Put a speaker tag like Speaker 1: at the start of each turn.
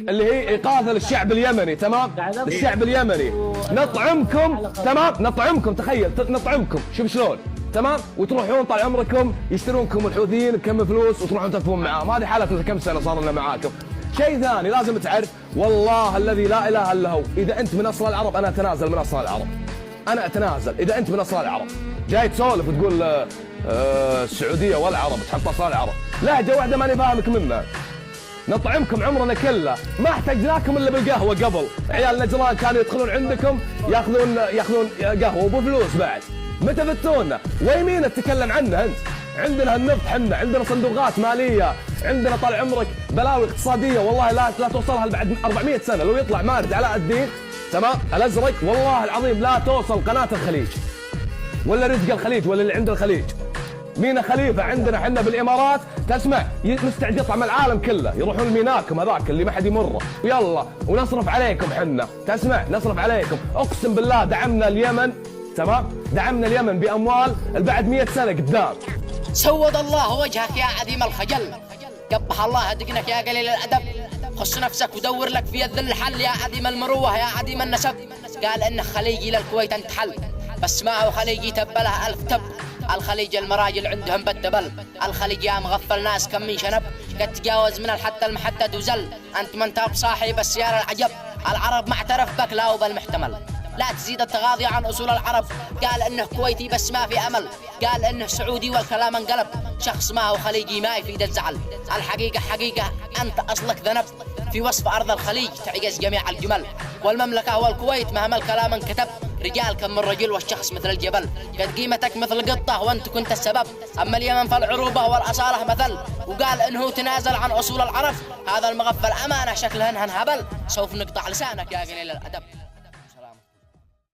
Speaker 1: اللي هي إغاثة للشعب اليمني، تمام؟ الشعب اليمني نطعمكم، تمام؟ نطعمكم، تخيل نطعمكم، شوف شلون، تمام؟ وتروحون طال عمركم يشترونكم الحوثيين بكم فلوس وتروحون تلفون معاهم. هذه حالة كم سنة صار لنا معاكم. شيء ثاني لازم تعرف، والله الذي لا اله الا هو، اذا انت من اصل العرب انا اتنازل من اصل العرب. انا اتنازل اذا انت من اصل العرب. جاي تسولف وتقول السعوديه والعرب تحط اصل العرب، لهجه واحده ماني فاهمك منها. نطعمكم عمرنا كله، ما احتاجناكم الا بالقهوه قبل. عيال نجران كانوا يدخلون عندكم ياخذون قهوه وبفلوس بعد. متى فتونا؟ ويمين تتكلم عنه انت؟ عندنا النفط، حنا عندنا صندوقات ماليه، عندنا طال عمرك بلاوي اقتصاديه والله لا توصلها بعد 400 سنه. لو يطلع مارد علاء الدين، تمام، الازرق، والله العظيم لا توصل قناه الخليج ولا رزق الخليج ولا اللي عند الخليج. مينا خليفه عندنا حنا بالامارات، تسمع مستعد يطلع من العالم كله، يروحون ميناكم هذاك اللي ما حد يمره، ويلا ونصرف عليكم حنا، تسمع نصرف عليكم. اقسم بالله دعمنا اليمن، تمام، دعمنا اليمن باموال بعد 100 سنه قدام.
Speaker 2: سود الله وجهك يا عديم الخجل، قبح الله دقنك يا قليل الادب، خص نفسك ودور لك في الذل الحل يا عديم المروه يا عديم النسب. قال انه خليجي للكويت انتحل، بس ما هو خليجي تبلها 1000 تب. الخليج المراجل عندهم بالدبل، الخليج يا مغفل ناس كم من شنب، قد تجاوز من الحتى المحدد وزل. انت من تاب صاحب السيارة العجب، العرب ما اعترف بك لا وبالمحتمل. لا تزيد التغاضي عن اصول العرب، قال انه كويتي بس ما في امل، قال انه سعودي والكلام انقلب. شخص ما هو خليجي ما يفيد الزعل، الحقيقة حقيقة انت اصلك ذنب. في وصف ارض الخليج تعجز جميع الجمل، والمملكة والكويت مهما الكلام انكتب. رجال كم من رجل والشخص مثل الجبل، قد قيمتك مثل قطة وانت كنت السبب. اما اليمن فالعروبة والاصالة مثل، وقال انه تنازل عن اصول العرب. هذا المغفل امانة شكله انهن هبل، سوف نقطع لسانك يا قليل الادب.